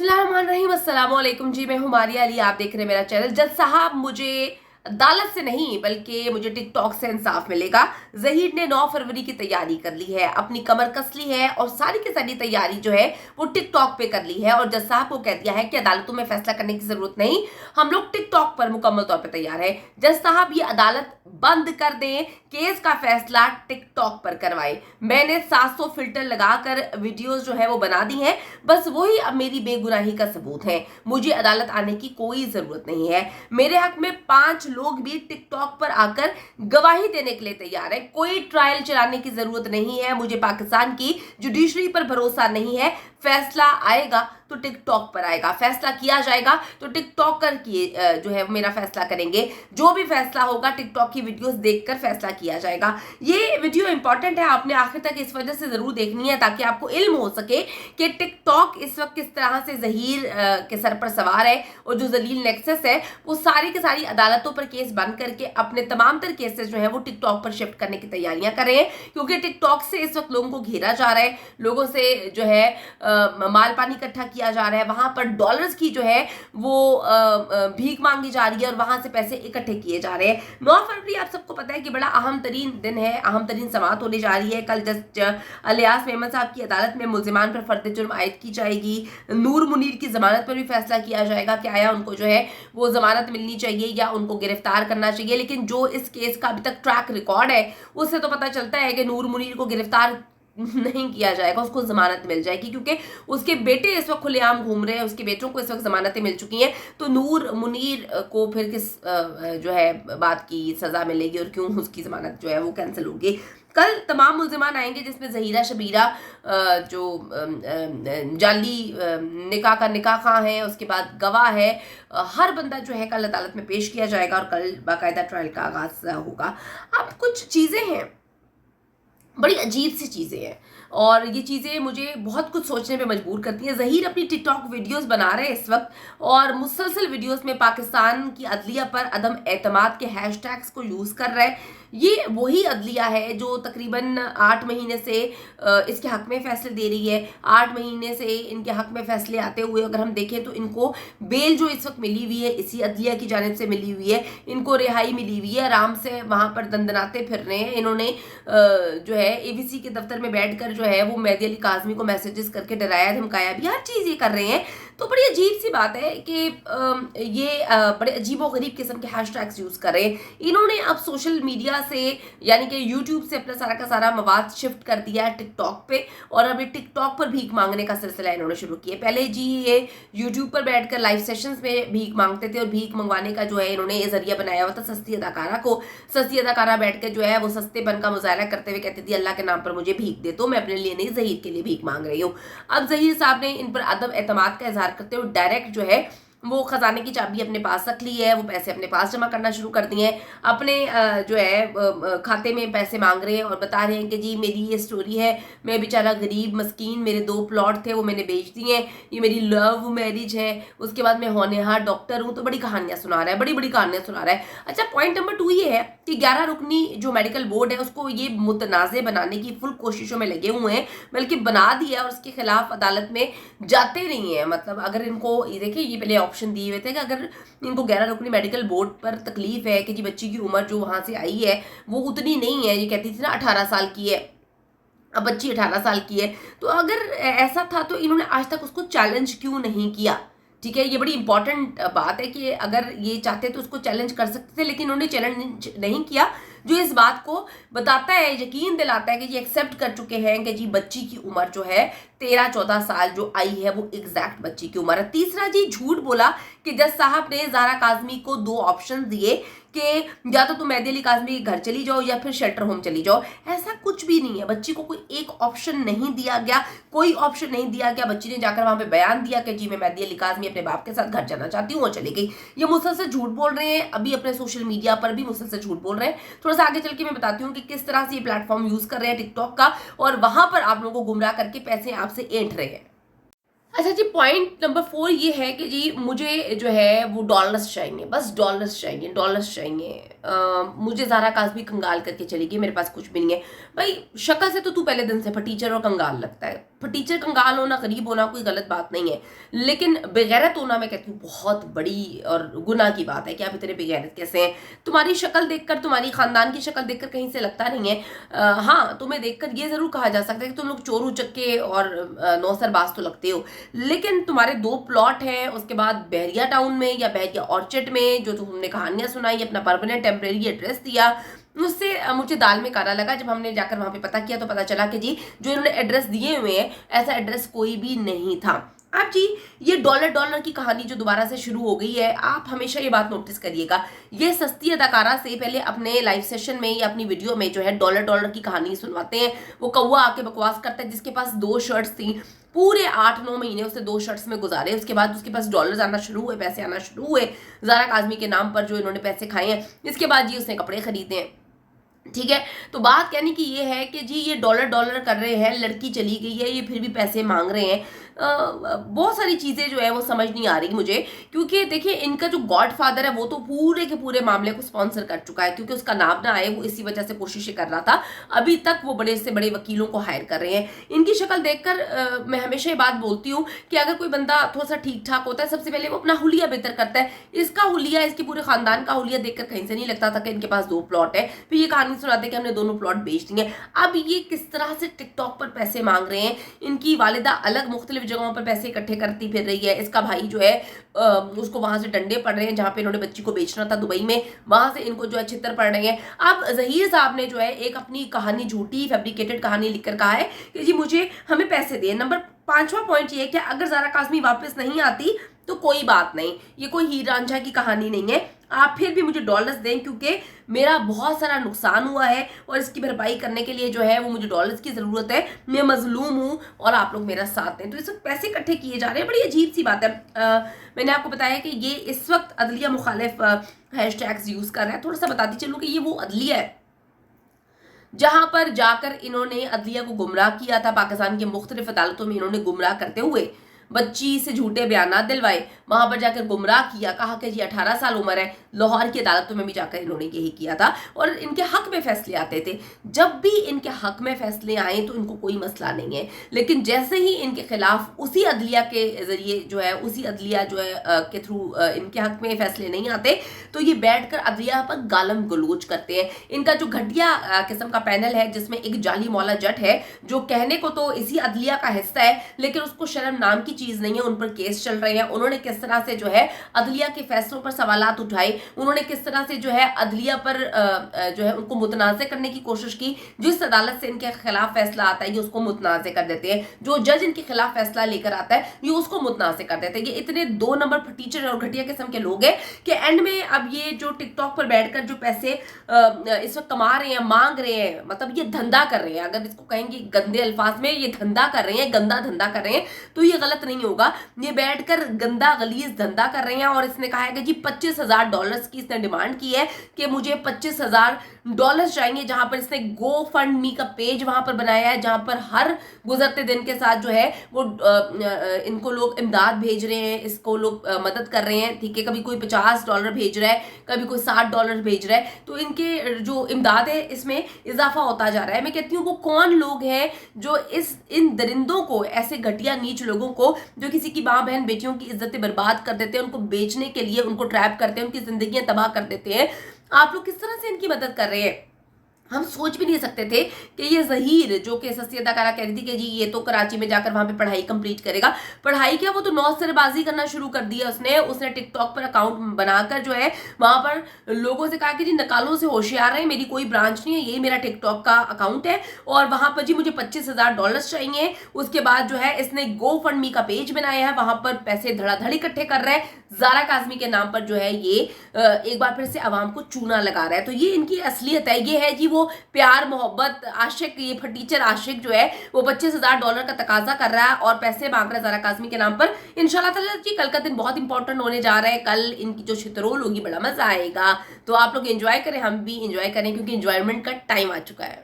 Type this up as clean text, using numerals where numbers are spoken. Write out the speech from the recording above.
बिस्मिल्लाहिर्रहमानिर्रहीम। अस्सलाम वालेकुम जी, मैं हूँ मारिया अली। आप देख रहे हैं मेरा चैनल। जज साहब, मुझे अदालत से नहीं बल्कि मुझे टिकटॉक से इंसाफ मिलेगा। जहीर ने 9 फरवरी की तैयारी कर ली है, अपनी कमर कस ली है और सारी की सारी तैयारी जो है वो टिकटॉक पे कर ली है और जज साहब को कह दिया है कि अदालतों में फैसला करने की जरूरत नहीं, हम लोग टिकटॉक पर मुकम्मल तौर पर तैयार है। जज साहब ये अदालत बंद कर दें, केस का फैसला टिकटॉक पर करवाए। मैंने 700 फिल्टर लगाकर वीडियोस जो है वो बना दी हैं, बस वही अब मेरी बेगुनाही का सबूत है। मुझे अदालत आने की कोई जरूरत नहीं है। मेरे हक में 5 लोग भी टिकटॉक पर आकर गवाही देने के लिए तैयार है। कोई ट्रायल चलाने की जरूरत नहीं है। मुझे पाकिस्तान की जुडिशरी पर भरोसा नहीं है। फैसला आएगा तो टिकटॉक पर आएगा, फैसला किया जाएगा तो टिकटॉकर की जो है मेरा फैसला करेंगे। जो भी फैसला होगा टिकटॉक की वीडियोस देखकर फैसला किया जाएगा। ये वीडियो इंपॉर्टेंट है, आपने आखिर तक इस वजह से जरूर देखनी है ताकि आपको इल्म हो सके कि टिकटॉक इस वक्त किस तरह से जहीर के सर पर सवार है और जो जलील नेक्सस है वो सारी की सारी अदालतों पर केस बंद करके अपने तमाम तर केसेस जो है वो टिकटॉक पर शिफ्ट करने की तैयारियां कर रहे हैं, क्योंकि टिकटॉक से इस वक्त लोगों को घेरा जा रहा है। लोगों से जो है माल पानी इकट्ठा किया जा रहा है, वहां पर डॉलर्स की जो है वो भीख मांगी जा रही है और वहां से पैसे इकट्ठे किए जा रहे हैं। 9 फरवरी आप सबको पता है कि बड़ा अहम तरीन दिन है, अहम तरीन समाअत होने जा रही है। कल जज अलियास मेमन साहब की अदालत में मुल्जिमान पर फर्द जुर्म आयद की जाएगी। नूर मुनीर की जमानत पर भी फैसला किया जाएगा कि आया उनको जो है वो जमानत मिलनी चाहिए या उनको गिरफ्तार करना चाहिए। लेकिन जो इस केस का अभी तक ट्रैक रिकॉर्ड है उससे तो पता चलता है कि नूर मुनीर को गिरफ्तार नहीं किया जाएगा, उसको जमानत मिल जाएगी, क्योंकि उसके बेटे इस वक्त खुलेआम घूम रहे हैं, उसके बेटों को इस वक्त जमानतें मिल चुकी हैं। तो नूर मुनीर को फिर किस जो है बात की सजा मिलेगी और क्यों उसकी जमानत जो है वो कैंसिल होगी। कल तमाम मुल्जिमान आएंगे जिसमें जहीरा शबीरा जो जाली निकाह का निकाह खां है, उसके बाद गवाह है, हर बंदा जो है कल अदालत में पेश किया जाएगा और कल बाकायदा ट्रायल का आगाज होगा। अब कुछ चीज़ें हैं, बड़ी अजीब सी चीज़ें हैं और ये चीज़ें मुझे बहुत कुछ सोचने पे मजबूर करती हैं। ज़हीर अपनी टिकटॉक वीडियोस बना रहे हैं इस वक्त और मुसलसल वीडियोस में पाकिस्तान की अदलिया पर अदम एतमाद के हैशटैग्स को यूज़ कर रहे हैं। ये वही अदलिया है जो तकरीबन 8 महीने से इसके हक में फैसले दे रही है। 8 महीने से इनके हक में फैसले आते हुए अगर हम देखें तो इनको बेल जो इस वक्त मिली हुई है इसी अदलिया की जानिब से मिली हुई है, इनको रिहाई मिली हुई है, आराम से वहाँ पर दंदनाते फिर रहे हैं। इन्होंने जो है एबीसी के दफ्तर में बैठकर जो है वो मेहदी अली काज़मी को मैसेजेस करके डराया धमकाया भी, हर चीज़ ये कर रहे हैं। तो बड़ी अजीब सी बात है कि ये बड़े अजीब व गरीब किस्म के हैशटैग्स यूज़ कर रहे हैं। इन्होंने अब सोशल मीडिया से यानी कि यूट्यूब से अपना सारा का सारा मवाद शिफ्ट कर दिया है टिकटॉक पे और अभी टिकटॉक पर भीख मांगने का सिलसिला इन्होंने शुरू किया। पहले जी ये यूट्यूब पर बैठकर लाइव सेशंस में भीख मांगते थे और भीख मंगवाने का जो है इन्होंने ये जरिया बनाया हुआ था सस्ती अदाकारा को। सस्ती अदाकारा बैठ कर जो है वो सस्तेपन का मुजाहरा करते हुए कहती थी अल्लाह के नाम पर मुझे भीख दे दो, मैं अपने लिए नहीं जहीर के लिए भीख मांग रही हूँ। अब जहीर साहब ने इन पर अदम एतमाद का इजहार करते हुए डायरेक्ट जो है वो खजाने की चाबी अपने पास रख ली है, वो पैसे अपने पास जमा करना शुरू कर दिए हैं, अपने जो है खाते में पैसे मांग रहे हैं और बता रहे हैं कि जी मेरी ये स्टोरी है, मैं बेचारा गरीब मस्कीन, मेरे 2 प्लॉट थे वो मैंने बेच दिए हैं, ये मेरी लव मैरिज है, उसके बाद मैं होनहार डॉक्टर हूँ। तो बड़ी कहानियाँ सुना रहा है, बड़ी बड़ी कहानियाँ सुना रहा है। अच्छा, पॉइंट नंबर 2 ये है कि 11 रुकनी जो मेडिकल बोर्ड है उसको ये मुतनाज़ बनाने की फुल कोशिशों में लगे हुए हैं, बल्कि बना दिया और उसके खिलाफ अदालत में जाते नहीं है। मतलब अगर इनको ये देखिए ये पहले ऑप्शन दिए हुए थे कि अगर इनको 11 रुकनी मेडिकल बोर्ड पर तकलीफ है कि जी बच्ची की उम्र जो वहां से आई है वो उतनी नहीं है, ये कहती थी ना 18 साल की है, अब बच्ची 18 साल की है, तो अगर ऐसा था तो इन्होंने आज तक उसको चैलेंज क्यों नहीं किया? ठीक है, ये बड़ी इंपॉर्टेंट बात है कि अगर ये चाहते तो उसको चैलेंज कर सकते थे, लेकिन उन्होंने चैलेंज नहीं किया, जो इस बात को बताता है, यकीन दिलाता है कि ये एक्सेप्ट कर चुके हैं कि जी बच्ची की उम्र जो है 13-14 साल जो आई है वो एग्जैक्ट बच्ची की उम्र है। तीसरा जी झूठ बोला कि जज साहब ने ज़ारा काज़मी को 2 ऑप्शन दिए कि या तो तुम मेहदी अली काज़मी के घर चली जाओ या फिर शेल्टर होम चली जाओ। ऐसा कुछ भी नहीं है, बच्ची को कोई एक ऑप्शन नहीं दिया गया, कोई ऑप्शन नहीं दिया गया। बच्ची ने जाकर वहां पे बयान दिया कि जी मैं मेहदी अली काज़मी अपने बाप के साथ घर जाना चाहती हूँ और चली गई। ये मुसलसल झूठ बोल रहे हैं, अभी अपने सोशल मीडिया पर भी मुसलसल झूठ बोल रहे हैं। थोड़ा सा आगे चल के मैं बताती हूँ कि किस तरह से ये प्लेटफॉर्म यूज कर रहे हैं टिकटॉक का और वहां पर आप लोगों को गुमराह करके पैसे आपसे ऐंठ रहे हैं। अच्छा जी, पॉइंट नंबर 4 ये है कि जी मुझे जो है वो डॉलर्स चाहिए, बस डॉलर्स चाहिए, डॉलर्स चाहिए। मुझे ज़ारा काज़मी कंगाल करके चली गई, मेरे पास कुछ भी नहीं है। भाई शक्ल से तो तू पहले दिन से फटीचर और कंगाल लगता है, टीचर कंगाल होना, गरीब होना कोई गलत बात नहीं है, लेकिन बेगैरत होना मैं कहती हूँ बहुत बड़ी और गुनाह की बात है कि आप इतने बेगैरत कैसे हैं। तुम्हारी शक्ल देखकर, तुम्हारी खानदान की शक्ल देखकर कहीं से लगता नहीं है। हाँ, तुम्हें देखकर ये जरूर कहा जा सकता है कि तुम लोग चोर उचक्के और नौसरबाज तो लगते हो, लेकिन तुम्हारे 2 प्लॉट हैं, उसके बाद बहरिया टाउन में या बहरिया ऑर्चर्ड में जो तुमने कहानियां सुनाई, अपना परमानेंट टेम्परेरी एड्रेस दिया, उससे मुझे दाल में काला लगा। जब हमने जाकर वहां पे पता किया तो पता चला कि जी जो इन्होंने एड्रेस दिए हुए हैं ऐसा एड्रेस कोई भी नहीं था। अब जी ये डॉलर की कहानी जो दोबारा से शुरू हो गई है, आप हमेशा ये बात नोटिस करिएगा, ये सस्ती अदाकारा से पहले अपने लाइव सेशन में या अपनी वीडियो में जो है डॉलर की कहानी सुनवाते हैं। वो कौवा आके बकवास करता है जिसके पास 2 शर्ट्स थी, पूरे 8-9 महीने उसने 2 शर्ट्स में गुजारे, उसके बाद उसके पास डॉलर्स आना शुरू हुए, पैसे आना शुरू हुए ज़ारा काज़मी के नाम पर जो इन्होंने पैसे खाए हैं। इसके बाद जी उसने कपड़े खरीदे हैं, ठीक है। तो बात कहने की ये है कि जी ये डॉलर कर रहे हैं, लड़की चली गई है, ये फिर भी पैसे मांग रहे हैं। बहुत सारी चीज़ें जो है वो समझ नहीं आ रही मुझे, क्योंकि देखिए इनका जो गॉडफादर है वो तो पूरे के पूरे मामले को स्पॉन्सर कर चुका है, क्योंकि उसका नाम ना आए वो इसी वजह से कोशिशें कर रहा था। अभी तक वो बड़े से बड़े वकीलों को हायर कर रहे हैं। इनकी शक्ल देखकर मैं हमेशा ये बात बोलती हूँ कि अगर कोई बंदा थोड़ा सा ठीक ठाक होता है सबसे पहले वो अपना हुलिया बेहतर करता है। इसका हुलिया, इसके पूरे खानदान का हुलिया देखकर कहीं से नहीं लगता था कि इनके पास 2 प्लॉट है। फिर ये कहानी सुनाते कि हमने दोनों प्लॉट बेच दिए। अब ये किस तरह से टिकटॉक पर पैसे मांग रहे हैं। इनकी वालिदा अलग मुख्तलिफ जगहों पर पैसे इकट्ठे करती फिर रही है। इसका भाई जो है उसको वहां से डंडे पड़ रहे हैं, जहां पे इन्होंने बच्ची को बेचना था दुबई में, वहां से इनको जो है छितर पड़ रहे हैं। अब जहीर साहब ने जो है एक अपनी कहानी, झूठी फैब्रिकेटेड कहानी लिखकर कहा है कि जी हमें पैसे दिए। नंबर 5वां पॉइंट ये कि अगर ज़ारा काज़मी वापस नहीं आती तो कोई बात नहीं, ये कोई हीर रांझा की कहानी नहीं है, आप फिर भी मुझे डॉलर्स दें क्योंकि मेरा बहुत सारा नुकसान हुआ है और इसकी भरपाई करने के लिए जो है वो मुझे डॉलर्स की ज़रूरत है। मैं मजलूम हूँ और आप लोग मेरा साथ दें। तो इस वक्त पैसे इकट्ठे किए जा रहे हैं, बड़ी अजीब सी बात है। मैंने आपको बताया कि ये इस वक्त अदलिया मुखालिफ हैशटैग्स यूज़ कर रहा है। थोड़ा सा बताती चलूँ कि ये वो अदलिया है जहां पर जाकर इन्होंने अदलिया को गुमराह किया था। पाकिस्तान की मुख्तलिफ अदालतों में इन्होंने गुमराह करते हुए बच्ची से झूठे बयान दिलवाए, वहां पर जाकर गुमराह किया, कहा कि जी 18 साल उम्र है। लाहौर की अदालतों में भी जाकर इन्होंने यही किया था और इनके हक में फैसले आते थे। जब भी इनके हक में फैसले आए तो इनको कोई मसला नहीं है, लेकिन जैसे ही इनके खिलाफ उसी अदलिया के जरिए जो है, उसी अदलिया जो है के थ्रू इनके हक में फैसले नहीं आते तो ये बैठकर अदलिया पर गालम गलोच करते हैं। इनका जो घटिया किस्म का पैनल है जिसमें एक जाली मौला जट है जो कहने को तो इसी अदलिया का हिस्सा है, लेकिन उसको शर्म नाम की चीज नहीं है। उन पर केस चल रहे हैं। उन्होंने किस तरह से जो है अदलिया के फैसलों पर सवालात उठाए, उन्होंने किस तरह से जो है अदलिया पर जो है उनको मुतनाज़ करने की कोशिश की। जिस अदालत से इनके खिलाफ फैसला आता है ये उसको मुतनाज़ कर देते हैं, जो जज इनके खिलाफ फैसला लेकर आता है ये उसको मुतनाज़ कर देते हैं। ये इतने 2 नंबर टीचर और घटिया किस्म के लोग हैं कि एंड में अब ये जो टिकटॉक पर बैठकर जो पैसे इस वक्त कमा रहे हैं, मांग रहे हैं, मतलब ये धंधा कर रहे हैं। अगर इसको कहेंगे गंदे अल्फाज में, ये धंधा कर रहे हैं, गंदा धंधा कर रहे हैं, तो ये गलत नहीं होगा। ये बैठकर गंदा गलीज धंधा कर रहे हैं। और इसने कहा है कि जी $25,000 की इसने डिमांड की है कि मुझे $25,000 चाहिए, जहां पर इसने गो फंड मी का पेज वहां पर बनाया है, जहां पर हर गुजरते दिन के साथ जो है वो इनको लोग इमदाद भेज रहे हैं, इसको लोग मदद कर रहे हैं। ठीक है, कभी कोई $50 भेज रहा है, कभी कोई $60 भेज रहा है, तो इनके जो इमदाद है इसमें इजाफा होता जा रहा है। मैं कहती हूँ वो कौन लोग हैं जो इन दरिंदों को, ऐसे घटिया नीच लोगों को जो किसी की माँ बहन बेटियों की इज्जतें बर्बाद कर देते हैं, उनको बेचने के लिए उनको ट्रैप करते हैं, उनकी जिंदगियां तबाह कर देते हैं, आप लोग किस तरह से इनकी मदद कर रहे हैं। हम सोच भी नहीं सकते थे कि ये जहीर जो कि सस्ती अदाकारा कह रही थी कि जी ये तो कराची में जाकर वहां पे पढ़ाई कंप्लीट करेगा। पढ़ाई क्या, वो तो नौसरबाजी करना शुरू कर दिया उसने टिकटॉक पर अकाउंट बनाकर जो है वहां पर लोगों से कहा कि जी नकालों से होशियार है, मेरी कोई ब्रांच नहीं है, ये मेरा टिकटॉक का अकाउंट है और वहां पर जी मुझे $25,000 चाहिए। उसके बाद जो है इसने गो फंड मी का पेज बनाया है, वहां पर पैसे धड़ाधड़ी इकट्ठे कर रहे हैं। ज़ारा काज़मी के नाम पर जो है ये एक बार फिर से आवाम को चूना लगा रहा है। तो ये इनकी असलियत है। ये है जी वो प्यार मोहब्बत आशिक, ये फटीचर आशिक जो है वो $25,000 का तकाजा कर रहा है और पैसे मांग रहा है ज़ारा काज़मी के नाम पर। इंशाल्लाह ताला जी कल का दिन बहुत इंपॉर्टेंट होने जा रहा है। कल इनकी जो शितरोल होगी बड़ा मजा आएगा, तो आप लोग एंजॉय करें, हम भी एंजॉय करें क्योंकि एंजॉयमेंट का टाइम आ चुका है।